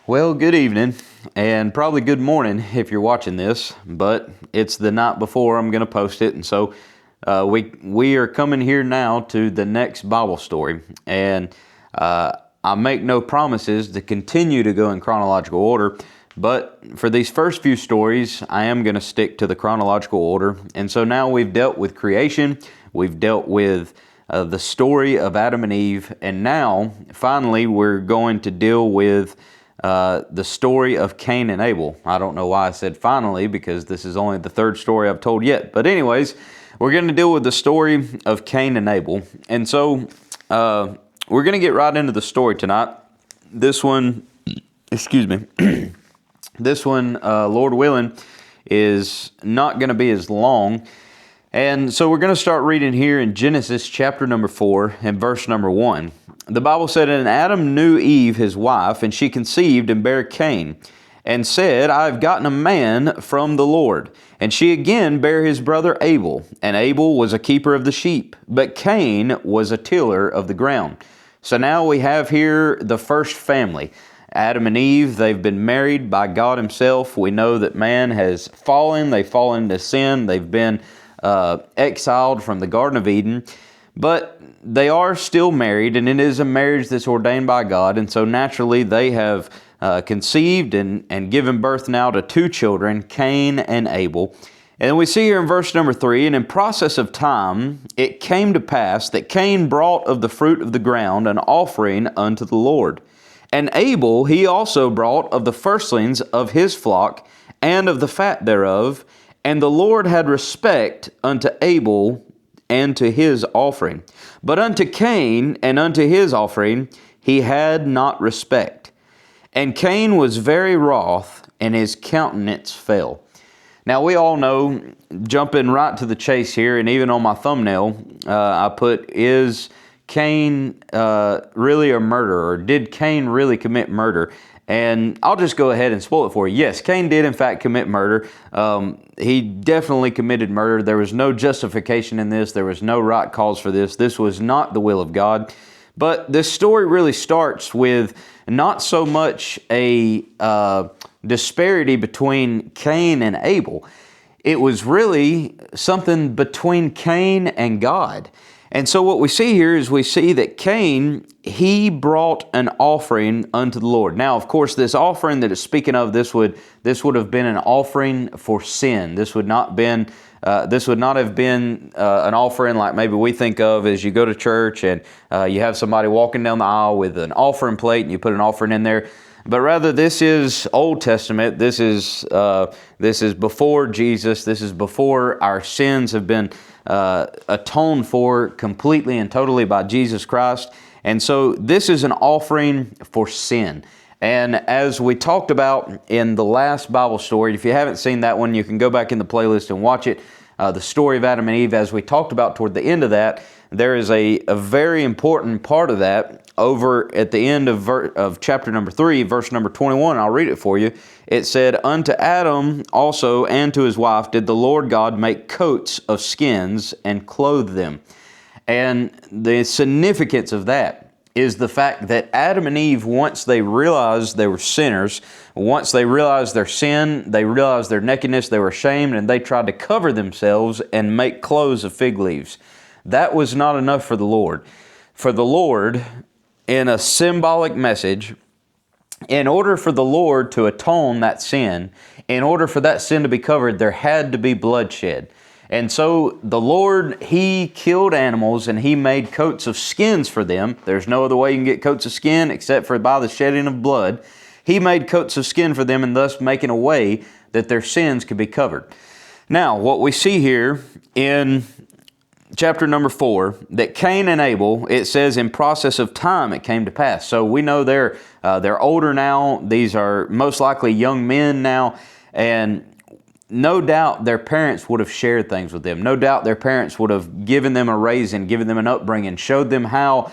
Well, good evening, and probably good morning if you're watching this, but it's the night before I'm going to post it, and so we are coming here now to the next Bible story, and I make no promises to continue to go in chronological order, but for these first few stories, I am going to stick to the chronological order, and so now we've dealt with creation, we've dealt with the story of Adam and Eve, and now, finally, we're going to deal with the story of Cain and Abel. I don't know why I said finally, because this is only the third story I've told yet. But anyways, we're going to deal with the story of Cain and Abel. And so we're going to get right into the story tonight. This one, this one, Lord willing, is not going to be as long. And so we're going to start reading here in Genesis chapter number 4 and verse number 1. The Bible said, "And Adam knew Eve his wife, and she conceived and bare Cain, and said, I have gotten a man from the Lord. And she again bare his brother Abel, and Abel was a keeper of the sheep, but Cain was a tiller of the ground." So now we have here the first family. Adam and Eve, they've been married by God himself. We know that man has fallen. They've fallen into sin. They've been exiled from the Garden of Eden. But they are still married, and it is a marriage that's ordained by God. And so naturally they have conceived and given birth now to two children, Cain and Abel. And we see here in verse number 3, "And in process of time it came to pass that Cain brought of the fruit of the ground an offering unto the Lord. And Abel he also brought of the firstlings of his flock and of the fat thereof. And the Lord had respect unto Abel and to his offering. But unto Cain and unto his offering he had not respect. And Cain was very wroth, and his countenance fell." Now we all know, jumping right to the chase here, and even on my thumbnail, I put, is Cain really a murderer? Did Cain really commit murder? And I'll just go ahead and spoil it for you. Yes, Cain did in fact commit murder. He definitely committed murder. There was no justification in this. There was no right cause for this. This was not the will of God. But this story really starts with not so much a disparity between Cain and Abel. It was really something between Cain and God. And so what we see here is we see that Cain, he brought an offering unto the Lord. Now, of course, this offering that it's speaking of, this would have been an offering for sin. This would not have been an offering like maybe we think of as you go to church and you have somebody walking down the aisle with an offering plate and you put an offering in there. But rather, this is Old Testament. This is before Jesus. This is before our sins have been atoned for completely and totally by Jesus Christ. And so this is an offering for sin. And as we talked about in the last Bible story, if you haven't seen that one, you can go back in the playlist and watch it. The story of Adam and Eve, as we talked about toward the end of that, there is a very important part of that over at the end of chapter number 3, verse number 21. I'll read it for you. It said, "Unto Adam also and to his wife did the Lord God make coats of skins and clothe them." And the significance of that is the fact that Adam and Eve, once they realized they were sinners, once they realized their sin, they realized their nakedness, they were ashamed, and they tried to cover themselves and make clothes of fig leaves. That was not enough for the Lord. For the Lord, in a symbolic message, in order for the Lord to atone that sin, in order for that sin to be covered, there had to be bloodshed. And so the Lord, he killed animals and he made coats of skins for them. There's no other way you can get coats of skin except for by the shedding of blood. He made coats of skin for them, and thus making a way that their sins could be covered. Now, what we see here in chapter number 4, that Cain and Abel, it says in process of time it came to pass. So we know they're older now. These are most likely young men now, and no doubt their parents would have shared things with them. No doubt their parents would have given them a raising, given them an upbringing, showed them how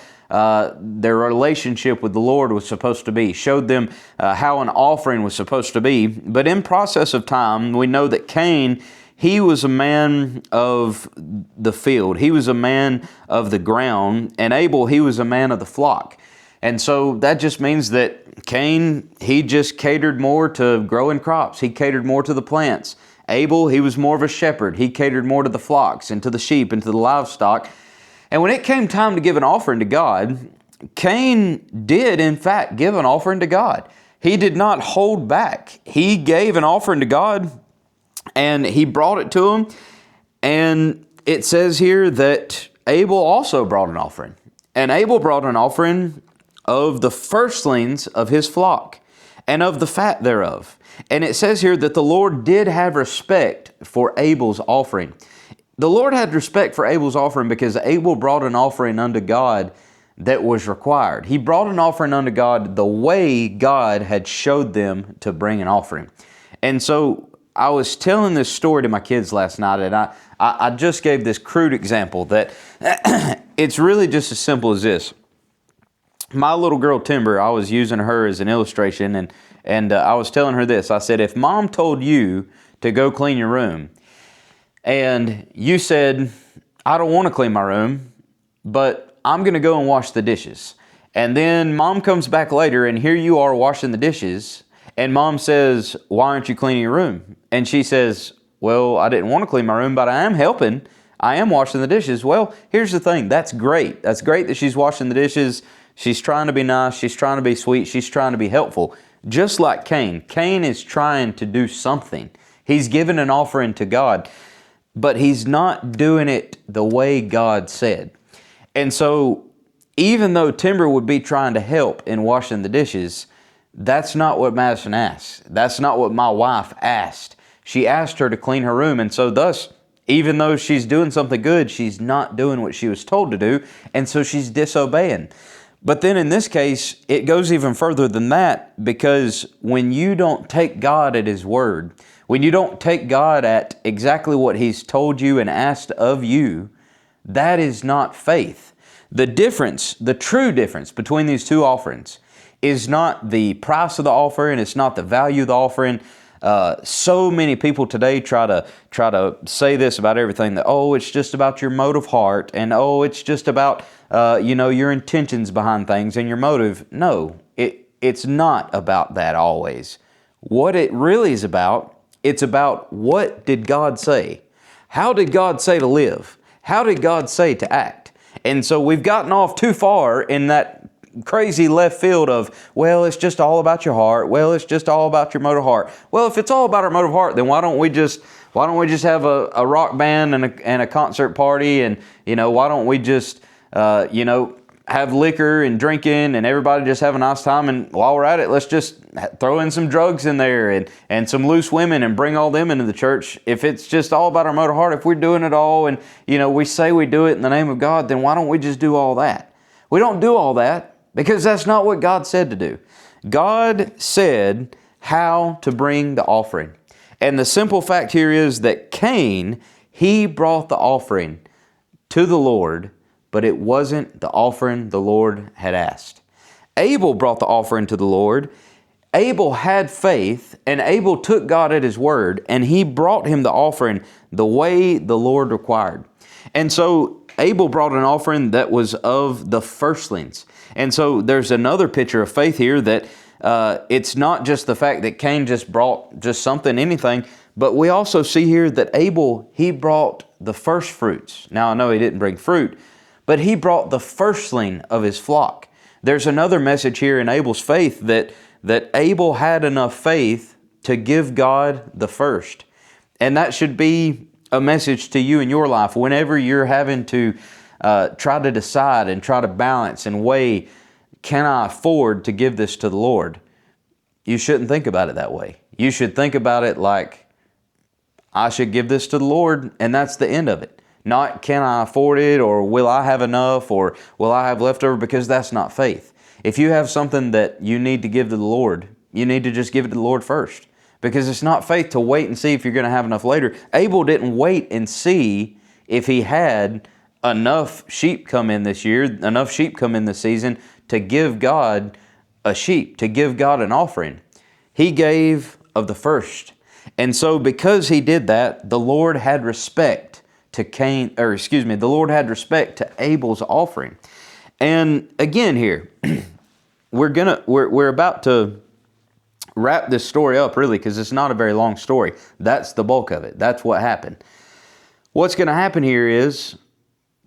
their relationship with the Lord was supposed to be, showed them how an offering was supposed to be. But in process of time, we know that Cain, he was a man of the field. He was a man of the ground. And Abel, he was a man of the flock. And so that just means that Cain, he just catered more to growing crops. He catered more to the plants. Abel, he was more of a shepherd. He catered more to the flocks and to the sheep and to the livestock. And when it came time to give an offering to God, Cain did, in fact, give an offering to God. He did not hold back. He gave an offering to God, and he brought it to him. And it says here that Abel also brought an offering. And Abel brought an offering of the firstlings of his flock and of the fat thereof. And it says here that the Lord did have respect for Abel's offering. The Lord had respect for Abel's offering because Abel brought an offering unto God that was required. He brought an offering unto God the way God had showed them to bring an offering. And so I was telling this story to my kids last night, and I just gave this crude example that it's really just as simple as this. My little girl Timber, I was using her as an illustration, and I was telling her this. I said, if Mom told you to go clean your room, and you said, I don't want to clean my room, but I'm going to go and wash the dishes. And then Mom comes back later, and here you are washing the dishes, and Mom says, why aren't you cleaning your room? And she says, well, I didn't want to clean my room, but I am helping. I am washing the dishes. Well, here's the thing. That's great. That's great that she's washing the dishes. She's trying to be nice. She's trying to be sweet. She's trying to be helpful. Just like Cain. Cain is trying to do something. He's given an offering to God, but he's not doing it the way God said. And so even though Timber would be trying to help in washing the dishes, that's not what Madison asked. That's not what my wife asked. She asked her to clean her room, and so thus, even though she's doing something good, she's not doing what she was told to do, and so she's disobeying. But then in this case, it goes even further than that, because when you don't take God at His word, when you don't take God at exactly what He's told you and asked of you, that is not faith. The difference, the true difference between these two offerings is not the price of the offering, it's not the value of the offering. So many people today try to say this about everything, that, oh, it's just about your motive heart, and oh, it's just about your intentions behind things and your motive. No, it's not about that always. What it really is about, it's about what did God say? How did God say to live? How did God say to act? And so we've gotten off too far in that crazy left field of, well, it's just all about your heart. Well, it's just all about your motive heart. Well, if it's all about our motive heart, then why don't we just have a rock band and a concert party, and why don't we just have liquor and drinking and everybody just have a nice time, and while we're at it, let's just throw in some drugs in there and some loose women and bring all them into the church. If it's just all about our motive heart, if we're doing it all and we say we do it in the name of God, then why don't we just do all that? We don't do all that because that's not what God said to do. God said how to bring the offering. And the simple fact here is that Cain, he brought the offering to the Lord, but it wasn't the offering the Lord had asked. Abel brought the offering to the Lord. Abel had faith, and Abel took God at His word, and he brought Him the offering the way the Lord required. And so Abel brought an offering that was of the firstlings. And so there's another picture of faith here, that it's not just the fact that Cain just brought just something, anything, but we also see here that Abel, he brought the first fruits. Now I know he didn't bring fruit, but he brought the firstling of his flock. There's another message here in Abel's faith, that Abel had enough faith to give God the first. And that should be a message to you in your life whenever you're having to try to decide and try to balance and weigh, can I afford to give this to the Lord? You shouldn't think about it that way. You should think about it like, I should give this to the Lord, and that's the end of it. Not, can I afford it, or will I have enough, or will I have leftover, because that's not faith. If you have something that you need to give to the Lord, you need to just give it to the Lord first, because it's not faith to wait and see if you're going to have enough later. Abel didn't wait and see if he had enough sheep come in this year, enough sheep come in this season to give God a sheep, to give God an offering. He gave of the first. And so because he did that, the Lord had respect to the Lord had respect to Abel's offering. And again here, we're about to wrap this story up, really, because it's not a very long story. That's the bulk of it. That's what happened. What's going to happen here is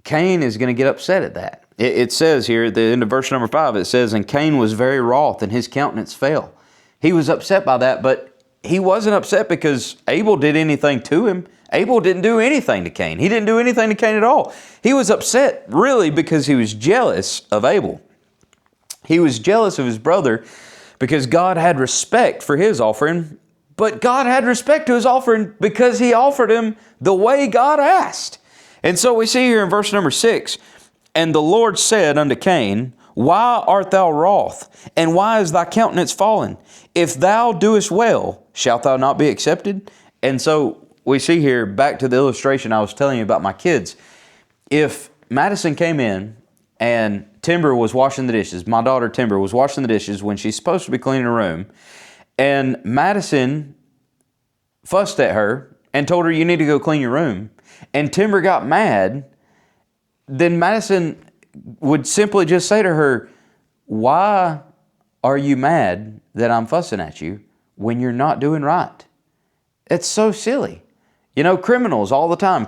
Cain is going to get upset at that. It says here at the end of verse number 5, it says, "And Cain was very wroth, and his countenance fell." He was upset by that, but he wasn't upset because Abel did anything to him. Abel didn't do anything to Cain. He didn't do anything to Cain at all. He was upset, really, because he was jealous of Abel. He was jealous of his brother because God had respect for his offering, but God had respect to his offering because he offered him the way God asked. And so we see here in verse number 6, "And the Lord said unto Cain, Why art thou wroth? And why is thy countenance fallen? If thou doest well, shalt thou not be accepted?" And so we see here, back to the illustration I was telling you about my kids. If Madison came in and Timber was washing the dishes, my daughter Timber was washing the dishes when she's supposed to be cleaning her room, and Madison fussed at her and told her, "You need to go clean your room," and Timber got mad, then Madison would simply just say to her, "Why are you mad that I'm fussing at you when you're not doing right?" It's so silly. You know, criminals all the time,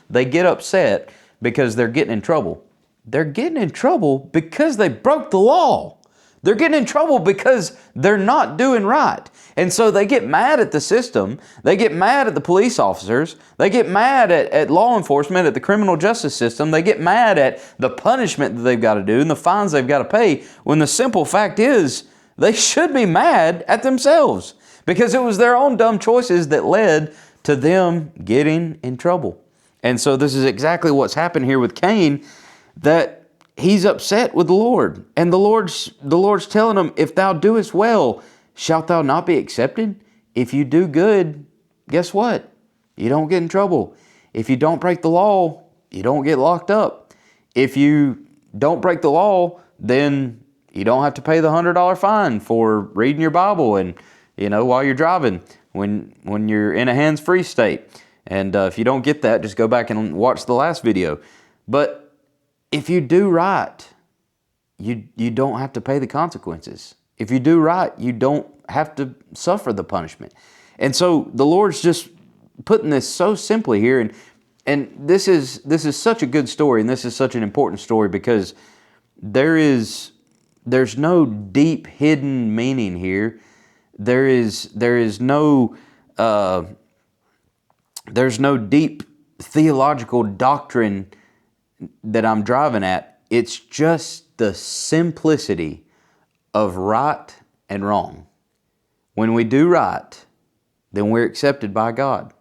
they get upset because they're getting in trouble. They're getting in trouble because they broke the law. They're getting in trouble because they're not doing right. And so they get mad at the system. They get mad at the police officers. They get mad at law enforcement, at the criminal justice system. They get mad at the punishment that they've got to do and the fines they've got to pay, when the simple fact is they should be mad at themselves because it was their own dumb choices that led to them getting in trouble. And so this is exactly what's happened here with Cain, that he's upset with the Lord. And the Lord's telling him, "If thou doest well, shalt thou not be accepted?" If you do good, guess what? You don't get in trouble. If you don't break the law, you don't get locked up. If you don't break the law, then you don't have to pay the $100 fine for reading your Bible and, while you're driving, when you're in a hands-free state. And if you don't get that, just go back and watch the last video. But if you do right, you don't have to pay the consequences. If you do right, you don't have to suffer the punishment. And so the Lord's just putting this so simply here. And this is such a good story, and this is such an important story because there's no deep hidden meaning here. There's no deep theological doctrine that I'm driving at. It's just the simplicity of right and wrong. When we do right, then we're accepted by God.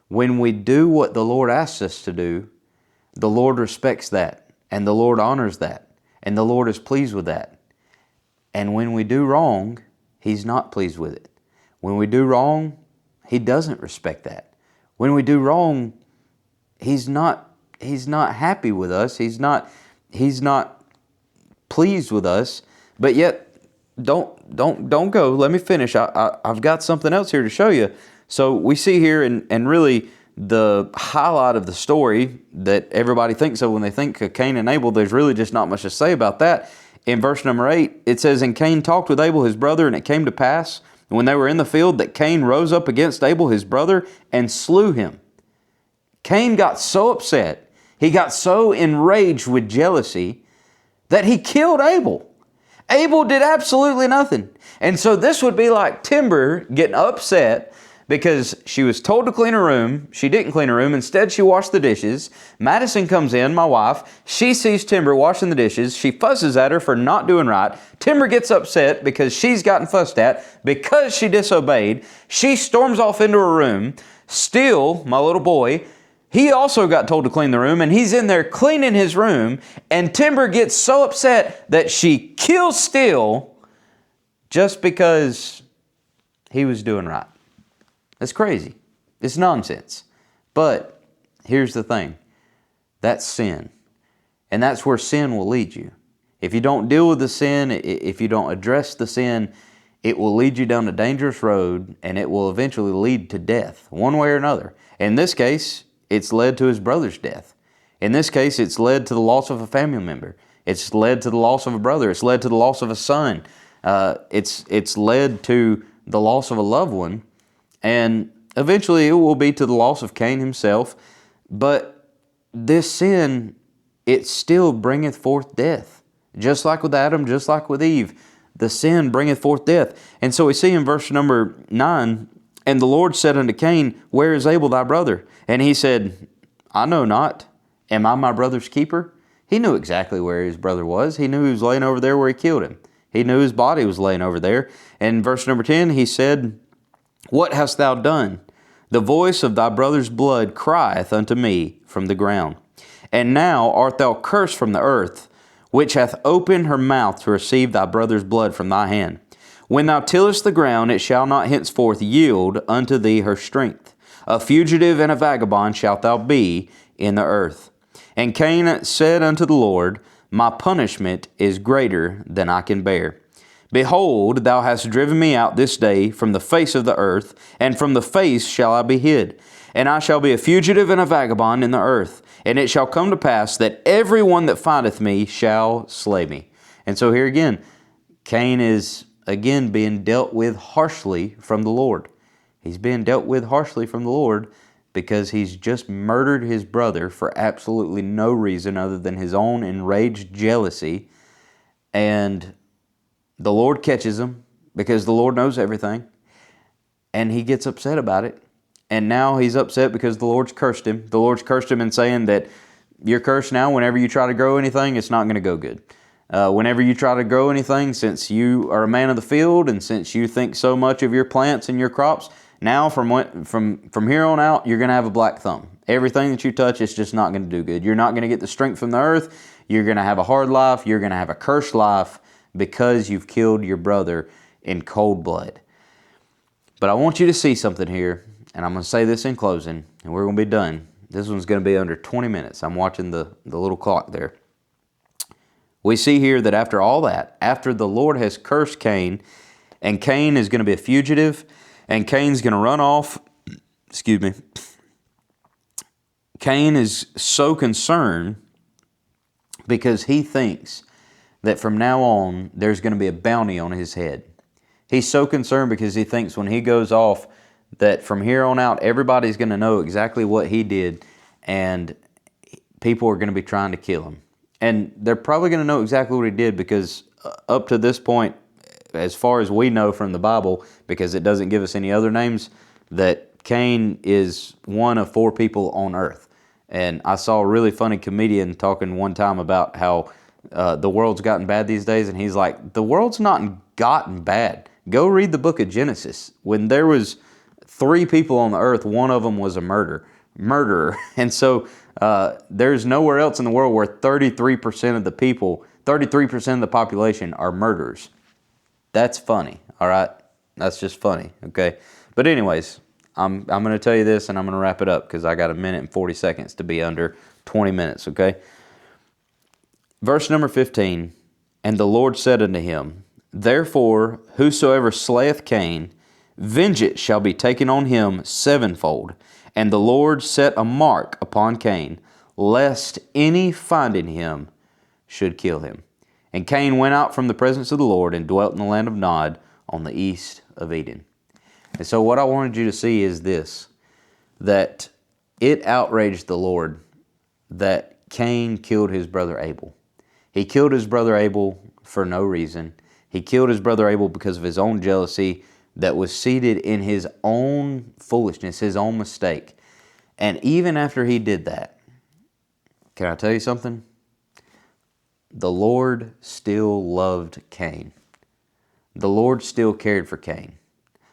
When we do what the Lord asks us to do, the Lord respects that, and the Lord honors that, and the Lord is pleased with that. And when we do wrong, He's not pleased with it. When we do wrong, He doesn't respect that. When we do wrong, He's not happy with us. He's not pleased with us. But yet, don't go. Let me finish. I've got something else here to show you. So we see here, and really the highlight of the story that everybody thinks of when they think of Cain and Abel, there's really just not much to say about that. In verse number 8, it says, "And Cain talked with Abel his brother, and it came to pass, when they were in the field, that Cain rose up against Abel his brother and slew him." Cain got so upset, he got so enraged with jealousy that he killed Abel. Abel did absolutely nothing. And so this would be like Timber getting upset because she was told to clean her room. She didn't clean her room. Instead, she washed the dishes. Madison comes in, my wife. She sees Timber washing the dishes. She fusses at her for not doing right. Timber gets upset because she's gotten fussed at because she disobeyed. She storms off into her room. Still, my little boy, he also got told to clean the room, and he's in there cleaning his room, and Timber gets so upset that she kills Still just because he was doing right. That's crazy. It's nonsense. But here's the thing. That's sin. And that's where sin will lead you. If you don't deal with the sin, if you don't address the sin, it will lead you down a dangerous road, and it will eventually lead to death, one way or another. In this case, it's led to his brother's death. In this case, it's led to the loss of a family member. It's led to the loss of a brother. It's led to the loss of a son. It's led to the loss of a loved one. And eventually it will be to the loss of Cain himself. But this sin, it still bringeth forth death. Just like with Adam, just like with Eve, the sin bringeth forth death. And so we see in verse number 9, and the Lord said unto Cain, Where is Abel thy brother? And he said, I know not. Am I my brother's keeper? He knew exactly where his brother was. He knew he was laying over there where he killed him. He knew his body was laying over there. And in verse number 10, he said, What hast thou done? The voice of thy brother's blood crieth unto me from the ground. And now art thou cursed from the earth, which hath opened her mouth to receive thy brother's blood from thy hand. When thou tillest the ground, it shall not henceforth yield unto thee her strength. A fugitive and a vagabond shalt thou be in the earth. And Cain said unto the Lord, My punishment is greater than I can bear. Behold, thou hast driven me out this day from the face of the earth, and from the face shall I be hid. And I shall be a fugitive and a vagabond in the earth. And it shall come to pass that every one that findeth me shall slay me. And so here again, Cain is again being dealt with harshly from the Lord. He's being dealt with harshly from the Lord because he's just murdered his brother for absolutely no reason other than his own enraged jealousy. And the Lord catches him because the Lord knows everything. And he gets upset about it. And now he's upset because the Lord's cursed him. The Lord's cursed him in saying that you're cursed now. Whenever you try to grow anything, it's not going to go good. Whenever you try to grow anything, since you are a man of the field and since you think so much of your plants and your crops, now from here on out, you're going to have a black thumb. Everything that you touch is just not going to do good. You're not going to get the strength from the earth. You're going to have a hard life. You're going to have a cursed life because you've killed your brother in cold blood. But I want you to see something here, and I'm going to say this in closing, and we're going to be done. This one's going to be under 20 minutes. I'm watching the little clock there. We see here that after all that, after the Lord has cursed Cain, and Cain is going to be a fugitive, and Cain's going to run off, Cain is so concerned because he thinks that from now on, there's going to be a bounty on his head. He's so concerned because he thinks when he goes off that from here on out, everybody's going to know exactly what he did and people are going to be trying to kill him. And they're probably going to know exactly what he did because up to this point, as far as we know from the Bible, because it doesn't give us any other names, that Cain is one of 4 people on earth. And I saw a really funny comedian talking one time about how the world's gotten bad these days, and he's like, the world's not gotten bad. Go read the book of Genesis. When there was 3 people on the earth, one of them was a murderer. And so there's nowhere else in the world where 33% of the people, 33% of the population are murderers. That's funny, all right? That's just funny, okay? But anyways, I'm going to tell you this, and I'm going to wrap it up because I got 1 minute and 40 seconds to be under 20 minutes, okay? Verse number 15, And the Lord said unto him, Therefore whosoever slayeth Cain, vengeance shall be taken on him sevenfold. And the Lord set a mark upon Cain, lest any finding him should kill him. And Cain went out from the presence of the Lord and dwelt in the land of Nod on the east of Eden. And so what I wanted you to see is this, that it outraged the Lord that Cain killed his brother Abel. He killed his brother Abel for no reason. He killed his brother Abel because of his own jealousy that was seated in his own foolishness, his own mistake. And even after he did that, can I tell you something? The Lord still loved Cain. The Lord still cared for Cain.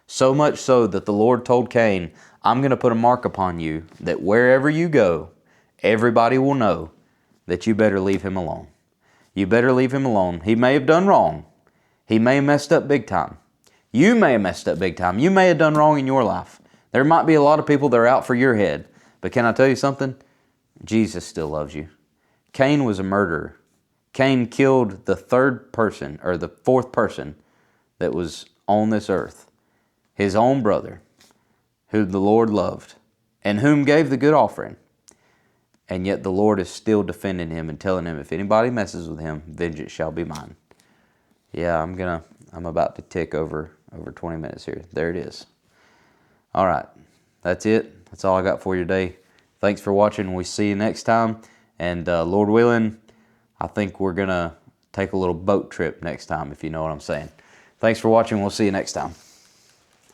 So much so that the Lord told Cain, I'm going to put a mark upon you that wherever you go, everybody will know that you better leave him alone. You better leave him alone. He may have done wrong. He may have messed up big time. You may have messed up big time. You may have done wrong in your life. There might be a lot of people that are out for your head. But can I tell you something? Jesus still loves you. Cain was a murderer. Cain killed the 4th person that was on this earth. His own brother, who the Lord loved, and whom gave the good offering. And yet the Lord is still defending him and telling him, if anybody messes with him, vengeance shall be mine. Yeah, I'm about to tick over 20 minutes here. There it is. All right. That's it. That's all I got for you today. Thanks for watching. We'll see you next time. And Lord willing, I think we're going to take a little boat trip next time, if you know what I'm saying. Thanks for watching. We'll see you next time.